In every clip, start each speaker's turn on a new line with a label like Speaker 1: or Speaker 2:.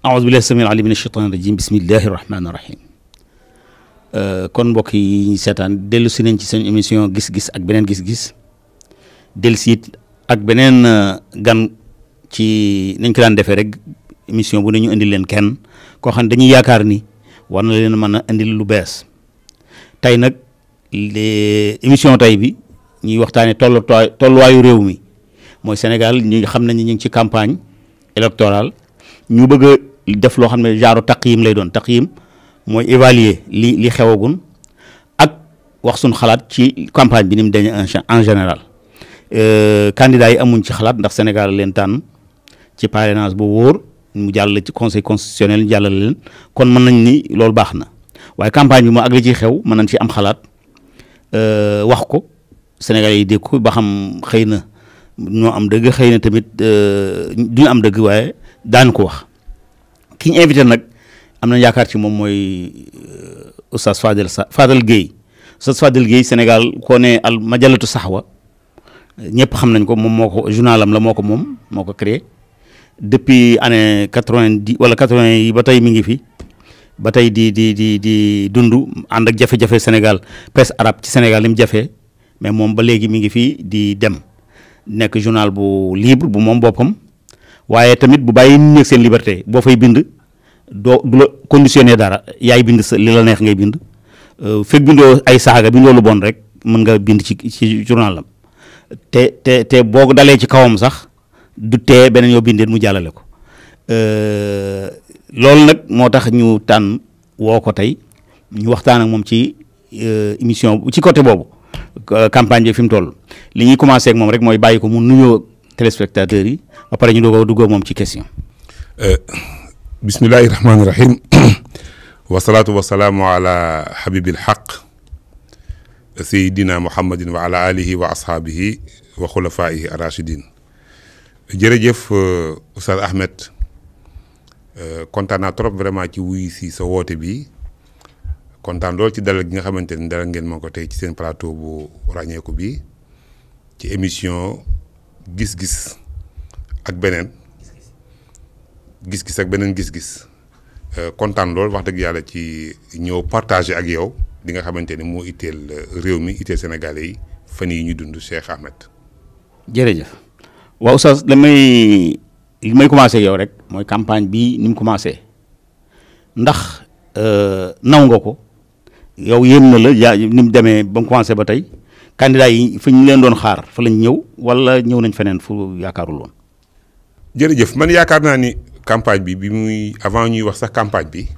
Speaker 1: aoudu billahi samil alim min ashaitan rajim bismillahi rahmani rahim kon mbokk yi seetaan dellu si nañ ci seen émission gis-gis ak beneen gis-gis dellu si it ak beneen gan ci nañ ko daan defee rek émission bu ne ñu indil leen kenn koo xam ne dañuy yaakaar ni war na leen mën a indil lu bees tey nag émission tey bi ñuy waxtaanee tolluwaayu réew mi mooy Sénégal ñi xam nañ ñu ngi ci campagne électorale ñu bëgg a def loo xam ne genre taqyim lay doon taqyim mooy évaluer li xewagun ak wax suñ xalaat ci campagne bi ni mu demee en général candidats yi amuñ ci xalaat ndax Sénégal leen tànn ci parrainage bu wóor mu jàll ci conseil constitutionnel jàllale leen kon mën nañ ni loolu baax na waaye campagne bi moo ak li ci xew mën nañ ci am xalaat wax ko Sénégalais yi dégg ko ba xam xëy na ñoo am dëgg xëy na tamit duñu am dëgg waaye daan ko wax ki ñu invité nag am na yaakaar ci moom mooy Oustaz Fadel Gueye Oustaz Fadel Gueye Sénégal koo ne al majalatu saxwa ñëpp xam nañ ko moom moo ko journalam la moo ko créé depuis année 90 wala 80 yi ba tey mi ngi fi ba tey di dund ànd ak jafe-jafe Sénégal presse arabe ci Sénégal li mu jafee mais moom ba léegi mi ngi fi di dem nekk journal bu libre bu moom boppam waaye tamit bu bàyyi nit ñi seen liberté boo fay bind du la conditionné dara yaay bind sa li la neex ngay bind fekk bindoo ay saaga bindoo lu bon rek mën nga bind ci journalam te boo ko dalee ci kawam sax du tee beneen yoo bindee mu jàllale ko loolu nag moo tax ñu tànn woo ko tey ñu waxtaan ak moom ci émission ci côté boobu campagne bi fi mu toll li ñuy commencé ak moom rek mooy bàyyi ko mu nuyoo téléspectateurs yi ba pare ñu doog a duggoo moom ci question.
Speaker 2: bismillahi rahmaani rahim wasalaatu wasalaamu ala habibil haq sayidina muhammadin wa ala alihi wa ashaabihi wa xulafaihi arachidin jërëjëf Oustaz Ahmed kontaan naa trop vraiment ci wuy si sa woote bi kontaan lool ci dalal gi nga xamante ni dalal ngeen ma ko tey ci seen plateau bu ràññeeku bi ci émission gis-gis ak beneen gis-gis kontaan lool wax dëgg yàlla ci ñëw partager ak yow li nga xamante ni moo itteel réew mi itteel Sénégalais yi fan yi ñu dund Cheikh Ahmed.
Speaker 1: jërëjëf waaw Oustaz li may commencé yow rek mooy campagne bi ni mu commencé ndax naw nga ko yow yéem na la ni mu demee ba mu commencé ba tey candidat yi fi ñu leen doon xaar fa lañ ñëw wala ñëw nañ feneen fu yaakaarul woon.
Speaker 2: jërëjëf man yaakaar naa ni campagne bi muy avant ñuy wax sax campagne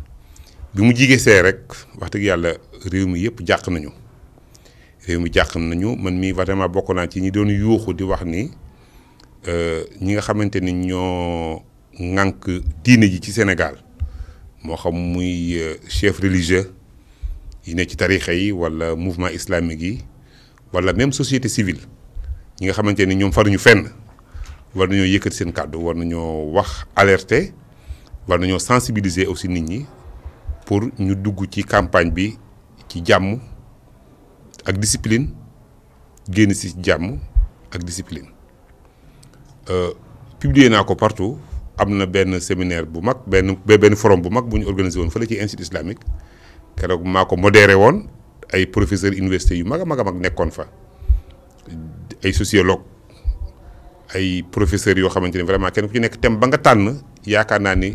Speaker 2: bi mu jigee see rek wax dëgg yàlla réew mi yëpp jàq nañu man mii vraiment bokk naa ci ñi doon yuuxu di wax ni ñi nga xamante ni ñoo ŋànk diine ji ci Sénégal moo xam muy chef religieux yi ne ci tarixa yi wala mouvement islamique yi wala même société civile ñi nga xamante ni ñoom faruñu fenn war nañoo yëkkati seen kàddu war nañoo wax alerter war nañoo sensibiliser aussi nit ñi pour ñu dugg ci campagne bi ci jàmm ak discipline génn si jàmm ak discipline publier naa ko partout am na benn séminaire bu mag benn forum bu mag bu ñu organisé woon fële ci institut islamique keroog maa ko modéré woon ay professeurs université yu mag a mag nekkoon fa ay sociologue ay professeurs yoo xamante ni vraiment kenn ku ci nekk thème ba nga tànn yaakaar naa ni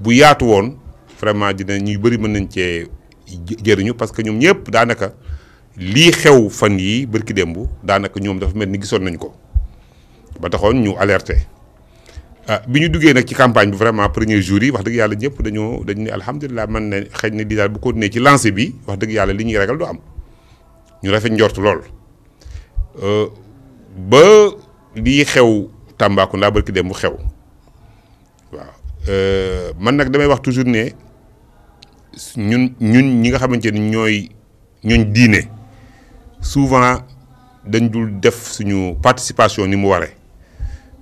Speaker 2: bu yaatu woon vraiment dina ñuy bëri mën nañ cee jëriñu parce que ñoom ñëpp daanaka lii xew fan yi bërki démb daanaka ñoom dafa mel ni gisoon nañ ko ba taxoon ñu alerté bi ñu duggee nag ci campagne bi vraiment premier jour yi wax dëgg yàlla ñëpp dañu ne alhamdulilah man ne xëy na di daal bu continuer ci lancé bi wax dëgg yàlla li ñuy ragal du am ñu rafet njort lool ba lii xew Tambacounda barki dem bu xew waaw man nag damay wax toujours ne ñun ñi nga xamante ni ñooñ diine souvent dañ dul def suñu participation ni mu waree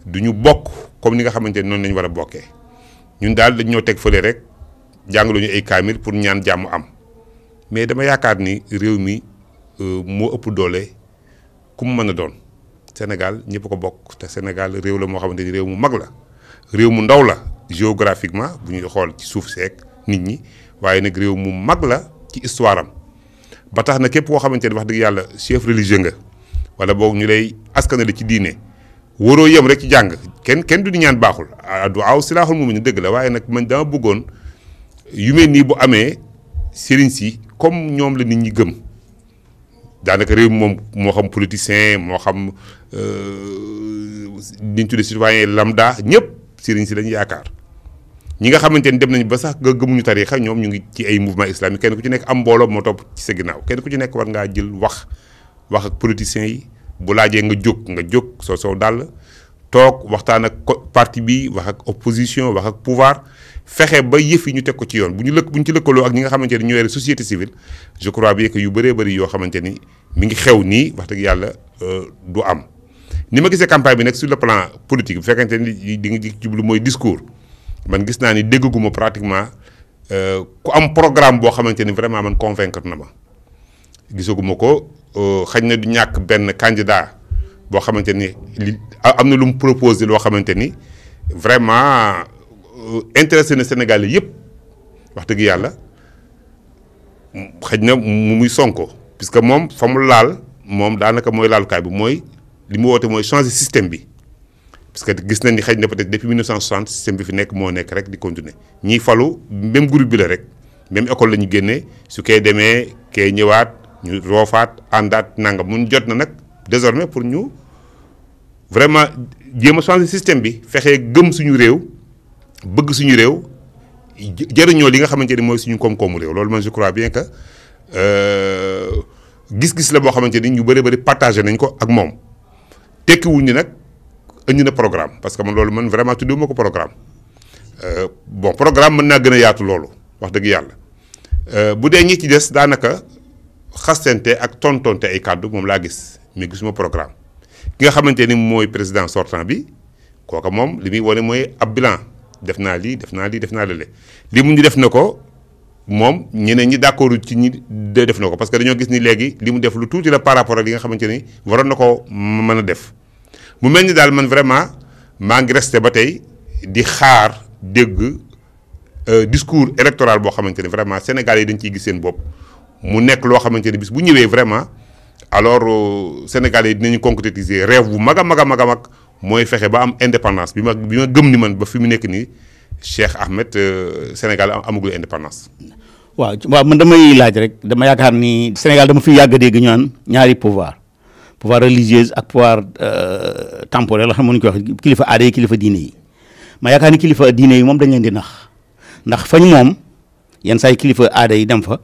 Speaker 2: du ñu bokk comme ni nga xamante ni noonu lañ war a bokkee ñun daal dañ ñoo teg fële rek jàngaluñu ay kaamil pour ñaan jàmm am mais dama yaakaar ni réew mi moo ëpp doole ku mu mën a doon Sénégal ñëpp ko bokk te Sénégal réew la moo xamante ni réew mu mag la réew mu ndaw la géographiquement bu ñuy xool ci suuf seeg nit ñi waaye nag réew mu mag la ci histoire am ba tax na képp koo xamante ni wax dëgg yàlla chef religieux nga wala boog ñu lay askanale ci diine waroo yem rek ci jàng kenn du di ñaan baaxul du aw silaaxul mu ñu dëgg la waaye nag man dama bëggoon yu mel nii bu amee sëriñ si comme ñoom la nit ñi gëm daanaka réew moom moo xam politicien moo xam ni ñu tuddee citoyen lambda ñëpp sëriñ si lañu yaakaar ñi nga xamante ni dem nañ ba sax nga gëmuñu tariixa ñoom ñu ngi ci ay mouvement islamique kenn ku ci nekk am mbooloo moo topp ci sa ginnaaw kenn ku ci nekk war ngaa jël wax ak politiciens yi bu laajee nga jóg soo dàll toog waxtaan ak parti bi wax ak opposition wax ak pouvoir fexe ba yëf yi ñu teg ko ci yoon bu ñu ci lëkkaloo ak ñi nga xamante ni ñoo yore société civile je crois bien que yu bëree bëri yoo xamante ni mi ngi xew nii wax dëgg yàlla du am. ni ma gisee campagne bi nag sur le plan politique bu fekkente ni di nga jublu mooy discours man gis naa ni dégguma pratiquement ku am programme boo xamante ni vraiment man convaincre na ma gisaguma ko xañ na du ñàkk benn candidat boo xamante ni li am na lu mu proposé loo xamante ni vraiment intéressé na Sénégal yëpp wax dëgg yàlla xëj na mu muy Sonko puisque moom fa mu laal moom daanaka mooy laalukaay bi mooy li mu woote mooy changer système bi parce que gis nañ ni xëy na peut-être depuis 1960 système bi fi nekk moo nekk rek di continuer ñiy falu même groupe bi la rek même école la ñu génnee su koy demee kay ñëwaat ñu roofaat àndaat nangam mun jot na nag désormais pour ñu vraiment jéem a changer système bi fexee gëm suñu réew bëgg suñu réew jëriñoo li nga xamante ni mooy suñu koom-koomu réew loolu man je crois bien que gis-gis la boo xamante ni ñu bëri partagé nañ ko ak moom tekkiwuñ ni nag indi na programme parce que man loolu man vraiment tudduma ko programme bon programme mën naa gën a yaatu loolu wax dëgg yàlla bu dee ñi ci des daanaka xastente ak tontonte ay kàddu moom laa gis mais gisuma programme ki nga xamante ni mooy président sortant bi kooka moom li muy wane mooy ab bilan def naa lii def naa lële li mu ñu def na ko moom ñeneen ñi d'accord ci ñi def na ko parce que dañoo gis ni léegi li mu def lu tuuti la par rapport ak li nga xamante ni waroon na ko mën a def mu mel ni daal man vraiment maa ngi resté ba tey di xaar dégg discours électoral boo xamante ni vraiment Sénégalais yi dañ ciy gis seen bopp mu nekk loo xamante ni bis bu ñëwee vraiment alors Sénégalais yi dinañu concrétiser rêve bu mag a mag mooy fexe ba am indépendance bi ma gëm ni man ba fi mu nekk nii Cheikh Ahmed Sénégal amagul indépendance.
Speaker 1: waaw man damay laaj rek dama yaakaar ni Sénégal dama fi yàgg a dégg ñu naan ñaari pouvoir religieuse ak pouvoir temporel la xam nga nu ñu koy wax kilifa aada yi kilifa diine yi ma yaakaar ni kilifa diine yi moom dañ leen di ndax fañ moom yenn saa yi kilifa aada yi dem fa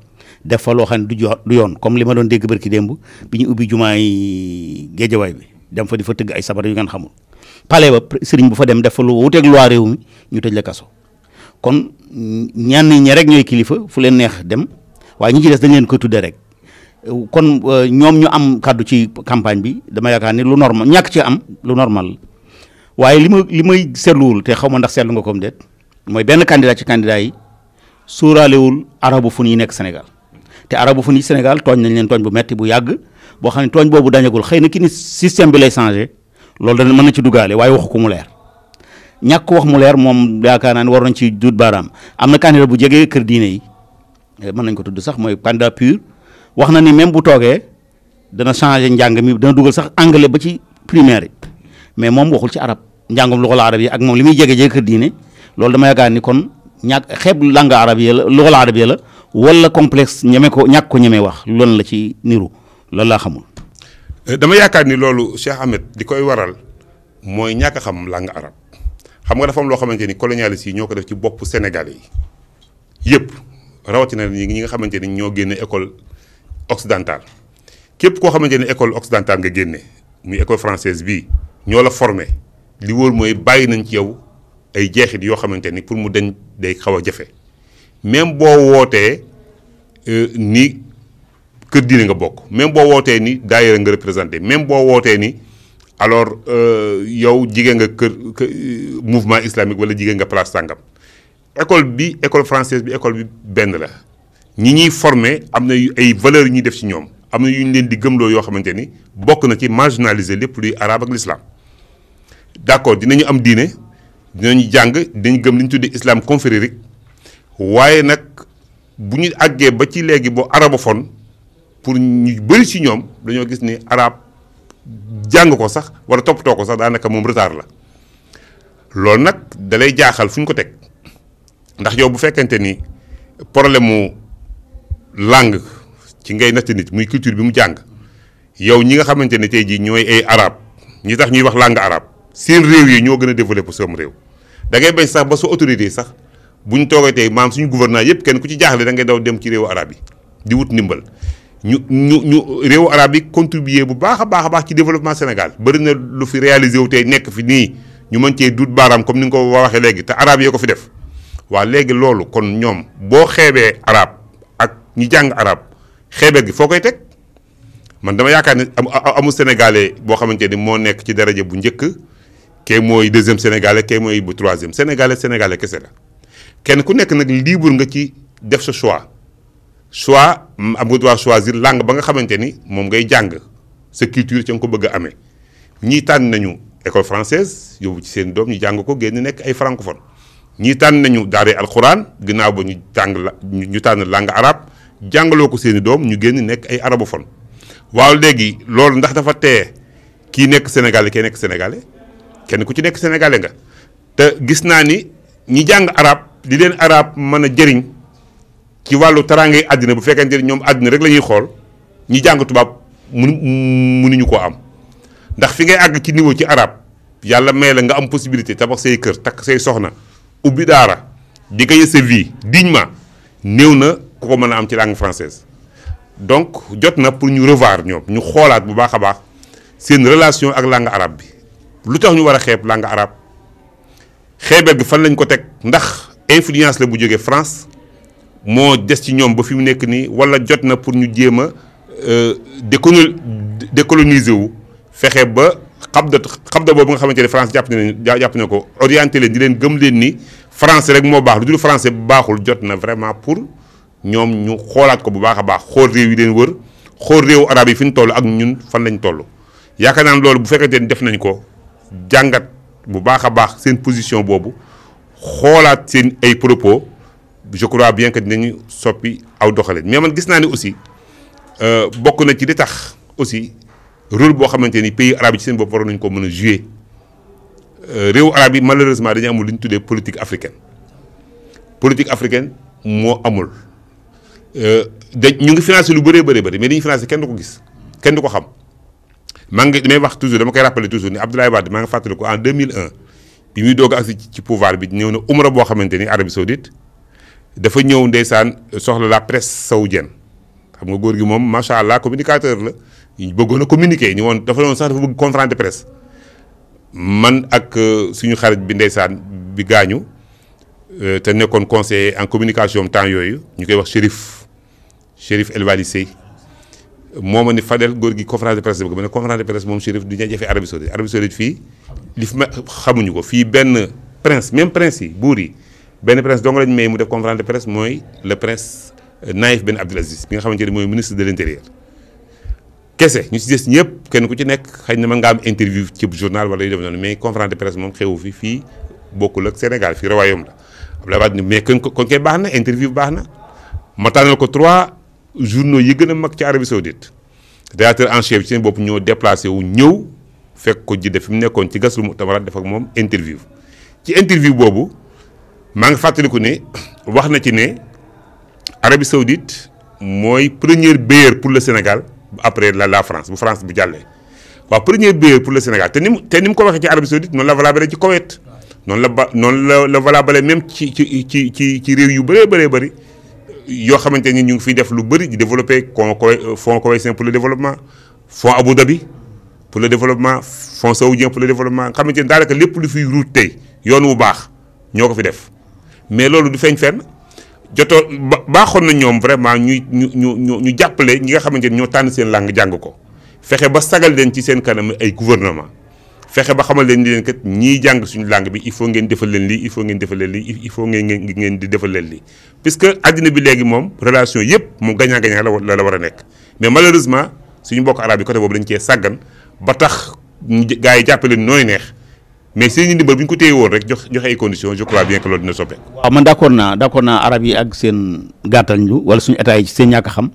Speaker 1: def fa loo xam ne du yoon comme li ma doon dégg barki démb bi ñu ubbi jumaay Géejawaay bi dem fa di fa tëgg ay sabar yu ngeen xamul. pale ba sëriñ bu fa dem def fa lu wuteeg loi réew mi ñu tëj la kaso kon ñenn ñi rek ñooy kilifa fu leen neex dem waaye ñi ci des dañ leen ko tudde rek kon ñoom ñu am kàddu ci campagne bi dama yaakaar ni lu normal ñàkk ci am lu normal waaye li may seetluwul te xaw ma ndax seetlu nga ko déet mooy benn candidat ci candidat yi sóoraalewul arabophone yi nekk Sénégal te arabophone yi Sénégal tooñ nañ leen tooñ bu metti bu yàgg boo xam ne tooñ boobu dañagul xëy na ki ni système bi lay changé loolu dana mën na ci duggaale waaye waxu ko mu leer ñàkk wax mu leer moom yaakaar naa ne war nañ ci duut baaraam am na candidat bu jegee kër diine yi mën nañ ko tudd sax mooy candidat pur wax na ni même bu toogee dana changé njàng mi dana dugal sax anglais ba ci primaire yi mais moom waxul ci arab njàngum luxal arab yi ak moom li muy jege kër diine loolu dama yaakaar ni kon ñàkk xeeb langue arab yi la luxal arab yi la wala complexe ñeme ko ñàkk ko ñeme wax loolu la ci niru loolu laa xamul.
Speaker 2: dama yaakaar ni loolu Cheikh Ahmed di koy waral mooy ñàkk a xam langue arabe xam nga dafa am loo xamante ni colonialistes yi ñoo ko def ci bopp Sénégalais yi yëpp rawatina ñi nga xamante ni ñoo génne école occidentale képp koo xamante ni école occidentale nga génne muy école française bii ñoo la formé li wóor mooy bàyyi nañ ci yow ay jeexit yoo xamante ni pour mu dañ day xaw a jafe même boo wootee ni kër diine nga bokk même boo wootee ni daayira nga représenté même boo wootee ni alors yow jigéen nga kër mouvement islamique wala jigéen nga place sàngam école française bi école bi benn la ñi ñuy formé am na ay valeurs yu ñuy def ci ñoom am na yu ñu leen di gëmloo yoo xamante ni bokk na ci marginaliser lépp luy arabe ak l'islam d'accord dinañu am diine dinañu jàng dañu gëm li ñu tuddee islam confrérique waaye nag bu ñu àggee ba ci léegi boo arabophone pour ñu bëri ci ñoom dañoo gis ni arab jàng ko sax wala toppatoo ko sax daanaka moom retard la loolu nag da lay jaaxal fu ñu ko teg ndax yow bu fekkente ni problème mu langue ci ngay natt nit muy culture bi mu jàng yow ñi nga xamante ne tey jii ñooy ay arab ñi tax ñuy wax langue arabe seen réew yi ñoo gën a développé sama réew da ngay bañ sax ba sa autorité sax bu ñu toogee tey maam suñu gouvernement yëpp kenn ku ci jaaxle da ngay daw dem ci réewu arab yi di wut ndimbal ñu réewu arab yi contribuer bu baax a baax ci développement Sénégal bëri na lu fi réalisé wu tey nekk fi nii ñu mën cee duut baaraam comme ni nga ko waxee léegi te arab yee ko fi def waa léegi loolu kon ñoom boo xeebee arab ak ñi jàng arab xeebeel gi foo koy teg man dama yaakaar ne amul sénégalais boo xamante ni moo nekk ci daraja bu njëkk kee mooy deuxième sénégalais kee mooy bu troisième sénégalais kese la kenn ku nekk nag libre nga ci def sa choix am nga droit choisir langue ba nga xamante ni moom ngay jàng sa culture ca nga ko bëgg a amee ñii tànn nañu école française yóbbu ci seen doom ñu jàng ko génn nekk ay francophone ñii tànn nañu daaree alxuraan ginnaaw ba ñu tànn langue arabe jàngaloo ko seen i doom ñu génn nekk ay arabophone waaw léegi loolu ndax dafa tee kii nekk sénégalais kee nekk sénégalais kenn ku ci nekk sénégalais nga te gis naa ni ñi jàng arab li leen arab mën a jëriñ ci wàllu taraangay àddina bu fekkente ni ñoom àddina rek la ñuy xool ñi jàng tubaab mënuñu koo am ndax fi ngay àgg ci niveau ci arab yàlla may la nga am possibilité tabax say kër takk say soxna ubbi daara di gagner sa vie dignement néew na ku ko mën a am ci langue française donc jot na pour ñu revoir ñoom ñu xoolaat bu baax a baax seen relation ak langue arabe bi lu tax ñu war a xeeb langue arabe xeebeel gi fan lañ ko teg ndax influence la bu jógee France moo des ci ñoom ba fi mu nekk nii wala jot na pour ñu jéem a décoloniser wu fexe ba xabda boobu nga xamante ne France jàpp na ko orienté leen di leen gëm leen ni français rek moo baax lu dul français bu baaxul jot na vraiment pour ñoom ñu xoolaat ko bu baax a baax xool réew yi leen wër xool réewu arab yi fi ñu toll ak ñun fan lañ toll yaakaar naa loolu bu fekkente ni def nañ ko jàngat bu baax a baax seen position boobu xoolaat seen ay propos je crois bien que dinañu soppi aw doxalin mais man gis naa ni aussi bokk na ci li tax aussi rôle boo xamante ni pays arabes yi ci seen bopp waroon nañu ko mën a jouer réewu arab yi malheureusement dañu amul li ñu tuddee politique africaine moo amul ñu ngi financé lu bëree bëri mais dañuy financé kenn du ko gis kenn du ko xam damay wax toujours dama koy rappeler toujours ni Abdoulaye Wade maa ngi fàttaliku en 2001 bi muy doog a agsi ci pouvoir bi ñëw na umra boo xamante ni Arabie Saoudite dafa ñëw ndeysaan soxla la presse saoudienne xam nga góor gi moom macha allah communicateur la ñu bëggoon a communiquer ñu woon dafa doon sax dafa bëgg conférence de presse man ak suñu xarit bi ndeysaan bi gaañu te nekkoon conseiller en communication temps yooyu ñu koy wax Chérif El Wali Sey moo ma ni Fadel góor gi conférence de presse bëgg ma ne conférence de presse moom Chérif du ñu jafe Arabie Saoudite fii li fi ma xamuñu ko fii benn prince même prince yi buur yi benn prince dong lañ may mu def conférence de presse mooy le prince Naïf Ben Abdelaziz bi nga xamante ne mooy ministre de l'intérieur kese ñu si des ñëpp kenn ku ci nekk xëy na mën nga am interview ci journal wala yu def noonu mais conférence de presse moom xewu fii bokkul ak Sénégal fii royaume la Abdoulaye Wade ni mais kon koy baax na interview baax na ma tànnal ko 3 journaux yi gën a mag ci Arabie Saoudite rédacteur en chef ci seen bopp ñoo déplacé wu ñëw fekk ko Jidda fi mu nekkoon ci Gassul Mu'tamarat def ak moom interview ci interview boobu maa ngi fàttaliku ne wax na ci ne Arabie Saoudite mooy premier bailleur pour le Sénégal après la France bu France bu jàllee waaw premier bailleur pour le Sénégal te ni mu ko waxee ci Arabie Saoudite noonu la valable ci Koweït noonu la valable même ci réew yu bëree bëri yoo xamante ni ñu ngi fiy def lu bëri di développer fonds koweïtien pour le développement fonds Abu Dhabi pour le développement fonds saoudien pour le développement nga xamante ni daanaka lépp lu fiy route tey yoon wu baax ñoo ko fi def mais loolu du feeñ fenn jotoo baaxoon na ñoom vraiment ñu jàppale ñi nga xamante ni ñoo tànn seen langue jàng ko fexe ba sagal leen ci seen kanam ay gouvernement fexe ba xamal leen ni leen kat ñiy jàng suñu langue bi il faut ngeen defal leen lii il faut ngeen defal leen lii il faut ngeen di defal leen lii puisque àddina bi léegi moom relation yëpp moom gagnant-gagnant la war a nekk mais malheureusement suñu mbokk arab yi côté boobu dañ cee sàggan ba tax gars yi jàppale nooy neex mais seen ndimbal bu ñu ko téye woon rek joxe ay conditions je crois bien que loolu dina soppeeku.
Speaker 1: waaw man d'accord naa arab yi ak seen gàttal ñu wala suñu état yi seen ñàkk a xam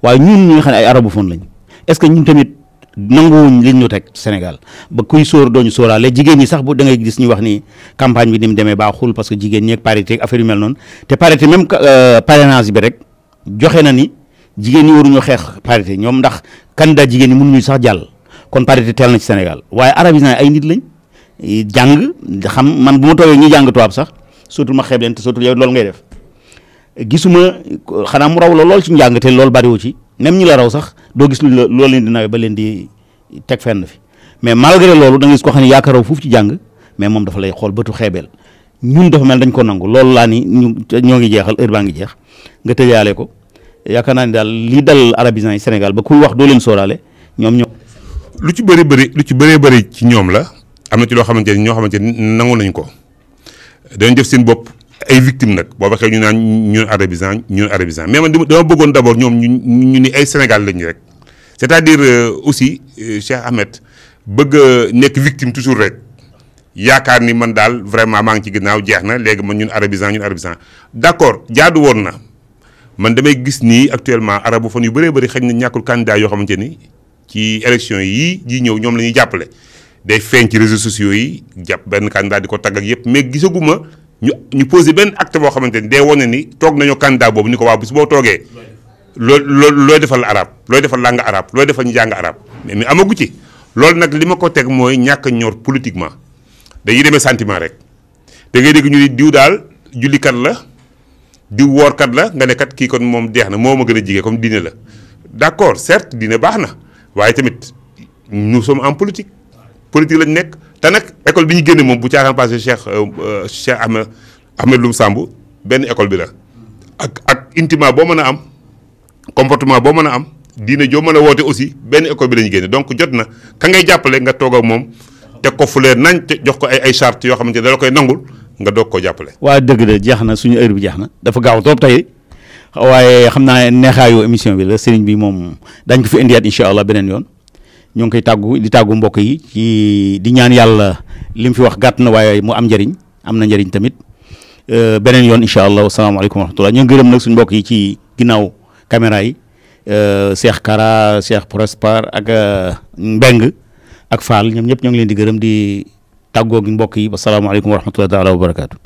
Speaker 1: waaye ñun ñi nga xam ne ay arabophone lañ est-ce que ñun tamit nanguwuñ liñ ñu teg Sénégal ba kuy sóor dooñu sóoraale jigéen ñi sax bu da ngay gis ñu wax ni campagne bi ni mu demee baaxul parce que jigéen ñi ak parité ak affaire yu mel noonu te parité même parrainage bi rek joxe na ni jigéen ñi waruñoo xeex parité ñoom ndax candidat jigéen ñi mënuñu sax jàll kon parité teel na ci Sénégal waaye arabisants ay nit lañ jàng xam man bu ma toogee ñuy jàng tubaab sax surtout ma xeeb leen te surtout yow loolu ngay def gisuma xanaa mu raw la lool ci njàng te loolu bariwu ci même ñi la raw sax doo gis loolu leen di nawe ba leen di teg fenn fi mais malgré loolu da nga gis ko xam ne yaakaar raw foofu ci jàng mais moom dafa lay xool bëtu xeebeel ñun dafa mel dañ ko nangu loolu laa ni ñoo ngi jeexal heure baa ngi jeex nga tëjaale ko yaakaar naa ni daal lii dal arabisants yi Sénégal ba kuy wax doo leen sóoraale ñoom
Speaker 2: lu ci bëri ci ñoom la am na ci loo xamante ni ñoo xamante ni nangu nañ ko dañ def seen bopp ay victimes nag boo waxee ñu naan ñun arabisant mais man dama bëggoon d'abord ñoom ñu ni ay Sénégal lañu rek c'est-à-dire aussi Cheikh Ahmed bëgg nekk victime toujours rek yaakaar ni man daal vraiment maa ngi ci ginnaaw jeex na léegi man ñun arabisant d'accord jaadu woon na man damay gis nii actuellement arabophone yu bëree bëri xëy na ñàkkul candidat yoo xamante ni ci élection yii ji ñëw ñoom la ñuy jàppale day feeñ ci réseaux sociaux yi jàpp benn candidat di ko tagg ak yëpp mais gisaguma ñu posé benn acte boo xamante ni day wane ni toog nañoo candidat boobu ni ko waaw bis boo toogee looy defal arab looy defal langue arabe looy defal ñu jàng arabe mais amagu ci loolu nag li ma ko teg mooy ñàkk ñor politiquement dañuy demee sentiment rek da ngay dégg ñu ni diw daal jullikat la diw woorkat la nga ne kat kii kon moom deex na moo ma gën a jige comme diine la d'accord certes diine baax na waaye tamit nous sommes en politique lañ nekk te nag école bi ñu génne moom bu caaxaan passé Cheikh Ahmed Loum Samb benn école bi la ak intima boo mën a am comportement boo mën a am diine joo mën a woote aussi benn école bi la ñu génne donc jot na ka ngay jàppale nga toog ak moom teg ko fuleer nañ te jox ko ay charte yoo xamante ne da la koy nangul nga doog koo jàppale.
Speaker 1: waa dëgg de jeex na suñu heure bi jeex na dafa gaaw trop tey waaye xam naa neexaayu émission bi la sëriñ bi moom dañ ko fi indiwaat incha allah beneen yoon ñoo ngi koy di tàggu mbokk yi ci di ñaan yàlla li mu fi wax gàtt na waaye mu am njëriñ am na njëriñ tamit beneen yoon incha allah wasalaamaaleykum wa rahmatulah ñu ngi gërëm nag suñu mbokk yi ci ginnaaw caméra yi Cheikh Kara Cheikh Prosper ak Mbeng ak Fall ñoom ñëpp ñoo ngi leen di gërëm di tàggoo gi mbokk yi wasalaamaaleykum wa rahmatulah taala wa barakaatu.